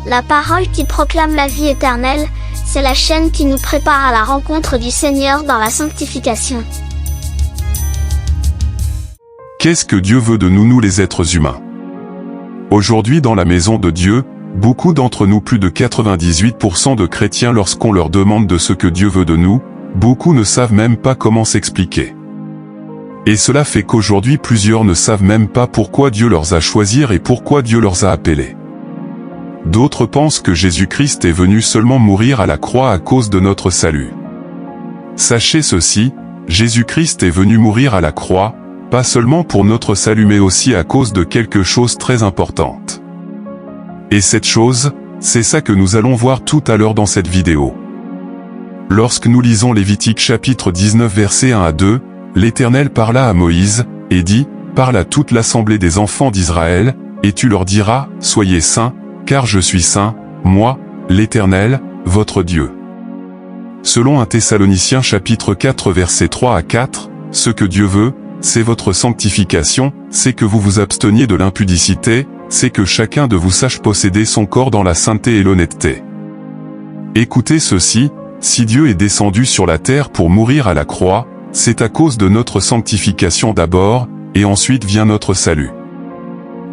La parole qui proclame la vie éternelle, c'est la chaîne qui nous prépare à la rencontre du Seigneur dans la sanctification. Qu'est-ce que Dieu veut de nous les êtres humains? Aujourd'hui dans la maison de Dieu, beaucoup d'entre nous, plus de 98% de chrétiens, lorsqu'on leur demande de ce que Dieu veut de nous, beaucoup ne savent même pas comment s'expliquer. Et cela fait qu'aujourd'hui plusieurs ne savent même pas pourquoi Dieu leur a choisis et pourquoi Dieu leur a appelés. D'autres pensent que Jésus-Christ est venu seulement mourir à la croix à cause de notre salut. Sachez ceci, Jésus-Christ est venu mourir à la croix, pas seulement pour notre salut mais aussi à cause de quelque chose de très importante. Et cette chose, c'est ça que nous allons voir tout à l'heure dans cette vidéo. Lorsque nous lisons Lévitique chapitre 19 versets 1 à 2, l'Éternel parla à Moïse, et dit, « Parle à toute l'assemblée des enfants d'Israël, et tu leur diras, soyez saints, car je suis saint, moi, l'Éternel, votre Dieu. » Selon 1 Thessaloniciens chapitre 4 versets 3 à 4, ce que Dieu veut, c'est votre sanctification, c'est que vous vous absteniez de l'impudicité, c'est que chacun de vous sache posséder son corps dans la sainteté et l'honnêteté. Écoutez ceci, si Dieu est descendu sur la terre pour mourir à la croix, c'est à cause de notre sanctification d'abord, et ensuite vient notre salut.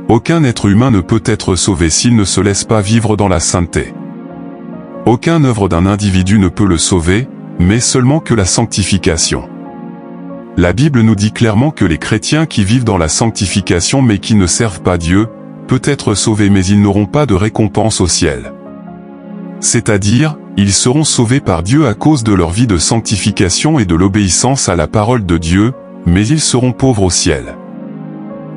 Aucun être humain ne peut être sauvé s'il ne se laisse pas vivre dans la sainteté. Aucune œuvre d'un individu ne peut le sauver, mais seulement que la sanctification. La Bible nous dit clairement que les chrétiens qui vivent dans la sanctification mais qui ne servent pas Dieu, peuvent être sauvés mais ils n'auront pas de récompense au ciel. C'est-à-dire, ils seront sauvés par Dieu à cause de leur vie de sanctification et de l'obéissance à la parole de Dieu, mais ils seront pauvres au ciel.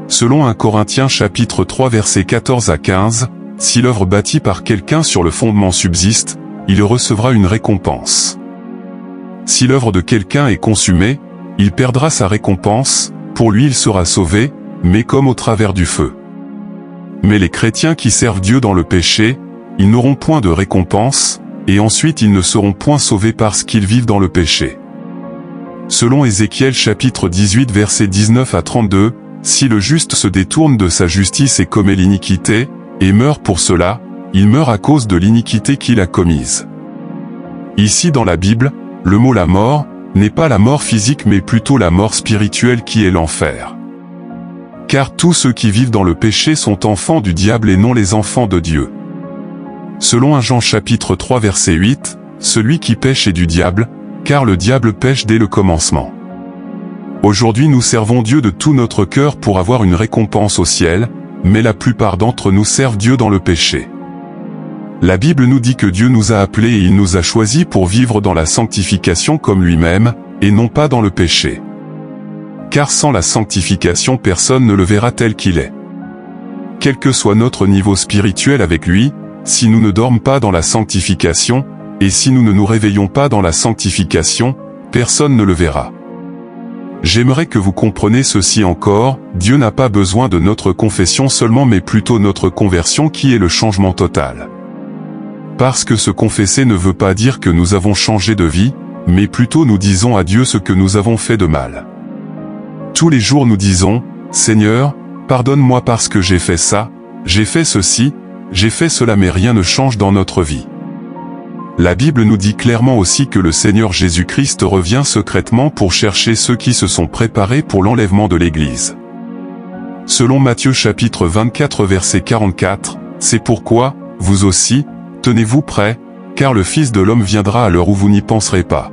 Selon 1 Corinthiens chapitre 3 versets 14 à 15, si l'œuvre bâtie par quelqu'un sur le fondement subsiste, il recevra une récompense. Si l'œuvre de quelqu'un est consumée, il perdra sa récompense, pour lui il sera sauvé, mais comme au travers du feu. Mais les chrétiens qui servent Dieu dans le péché, ils n'auront point de récompense, et ensuite ils ne seront point sauvés parce qu'ils vivent dans le péché. Selon Ézéchiel chapitre 18 versets 19 à 32, si le juste se détourne de sa justice et commet l'iniquité, et meurt pour cela, il meurt à cause de l'iniquité qu'il a commise. Ici dans la Bible, le mot la mort, n'est pas la mort physique mais plutôt la mort spirituelle qui est l'enfer. Car tous ceux qui vivent dans le péché sont enfants du diable et non les enfants de Dieu. Selon 1 Jean chapitre 3 verset 8, celui qui pêche est du diable, car le diable pêche dès le commencement. Aujourd'hui nous servons Dieu de tout notre cœur pour avoir une récompense au ciel, mais la plupart d'entre nous servent Dieu dans le péché. La Bible nous dit que Dieu nous a appelés et il nous a choisis pour vivre dans la sanctification comme lui-même, et non pas dans le péché. Car sans la sanctification personne ne le verra tel qu'il est. Quel que soit notre niveau spirituel avec lui, si nous ne dormons pas dans la sanctification, et si nous ne nous réveillons pas dans la sanctification, personne ne le verra. J'aimerais que vous compreniez ceci encore, Dieu n'a pas besoin de notre confession seulement mais plutôt notre conversion qui est le changement total. Parce que se confesser ne veut pas dire que nous avons changé de vie, mais plutôt nous disons à Dieu ce que nous avons fait de mal. Tous les jours nous disons, « Seigneur, pardonne-moi parce que j'ai fait ça, j'ai fait ceci, j'ai fait cela mais rien ne change dans notre vie. » La Bible nous dit clairement aussi que le Seigneur Jésus-Christ revient secrètement pour chercher ceux qui se sont préparés pour l'enlèvement de l'Église. Selon Matthieu chapitre 24 verset 44, « C'est pourquoi, vous aussi, tenez-vous prêts, car le Fils de l'homme viendra à l'heure où vous n'y penserez pas. »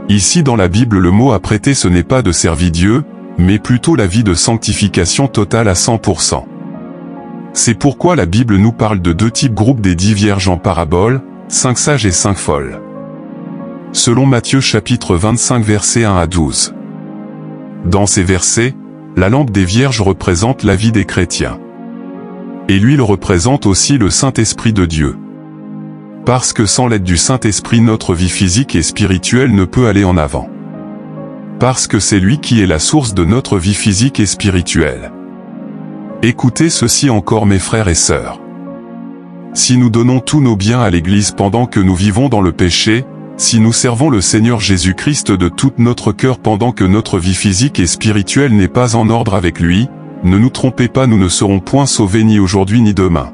Ici dans la Bible le mot apprêter ce n'est pas de servir Dieu, mais plutôt la vie de sanctification totale à 100%. C'est pourquoi la Bible nous parle de deux types groupes des 10 vierges en parabole, 5 sages et 5 folles. Selon Matthieu chapitre 25 versets 1 à 12. Dans ces versets, la lampe des vierges représente la vie des chrétiens. Et l'huile représente aussi le Saint-Esprit de Dieu. Parce que sans l'aide du Saint-Esprit notre vie physique et spirituelle ne peut aller en avant. Parce que c'est lui qui est la source de notre vie physique et spirituelle. Écoutez ceci encore mes frères et sœurs. Si nous donnons tous nos biens à l'Église pendant que nous vivons dans le péché, si nous servons le Seigneur Jésus-Christ de tout notre cœur pendant que notre vie physique et spirituelle n'est pas en ordre avec lui, ne nous trompez pas, nous ne serons point sauvés ni aujourd'hui ni demain.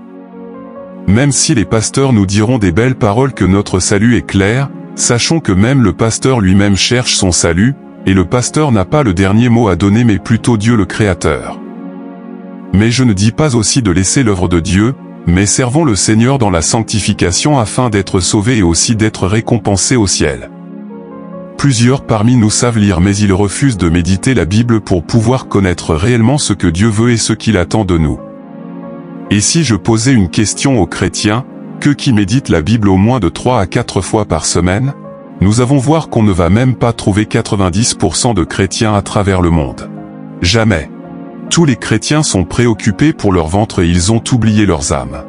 Même si les pasteurs nous diront des belles paroles que notre salut est clair, sachons que même le pasteur lui-même cherche son salut, et le pasteur n'a pas le dernier mot à donner mais plutôt Dieu le Créateur. Mais je ne dis pas aussi de laisser l'œuvre de Dieu, mais servons le Seigneur dans la sanctification afin d'être sauvés et aussi d'être récompensés au ciel. Plusieurs parmi nous savent lire mais ils refusent de méditer la Bible pour pouvoir connaître réellement ce que Dieu veut et ce qu'il attend de nous. Et si je posais une question aux chrétiens, qui méditent la Bible au moins de 3 à 4 fois par semaine, nous allons voir qu'on ne va même pas trouver 90% de chrétiens à travers le monde. Jamais. Tous les chrétiens sont préoccupés pour leur ventre et ils ont oublié leurs âmes.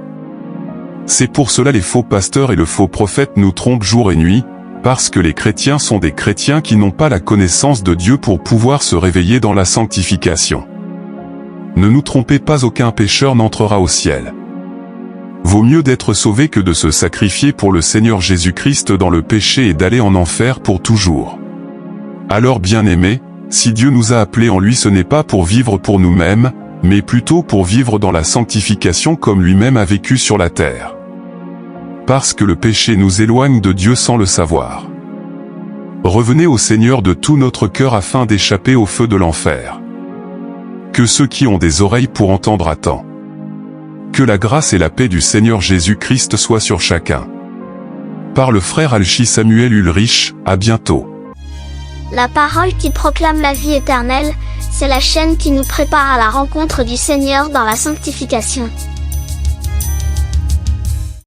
C'est pour cela les faux pasteurs et le faux prophète nous trompent jour et nuit, parce que les chrétiens sont des chrétiens qui n'ont pas la connaissance de Dieu pour pouvoir se réveiller dans la sanctification. Ne nous trompez pas, aucun pécheur n'entrera au ciel. Vaut mieux d'être sauvé que de se sacrifier pour le Seigneur Jésus-Christ dans le péché et d'aller en enfer pour toujours. Alors bien-aimés, si Dieu nous a appelés en lui, ce n'est pas pour vivre pour nous-mêmes, mais plutôt pour vivre dans la sanctification comme lui-même a vécu sur la terre. Parce que le péché nous éloigne de Dieu sans le savoir. Revenez au Seigneur de tout notre cœur afin d'échapper au feu de l'enfer. Que ceux qui ont des oreilles pour entendre attendent. Que la grâce et la paix du Seigneur Jésus-Christ soient sur chacun. Par le frère Alchi Samuel Ulrich, à bientôt. La parole qui proclame la vie éternelle, c'est la chaîne qui nous prépare à la rencontre du Seigneur dans la sanctification.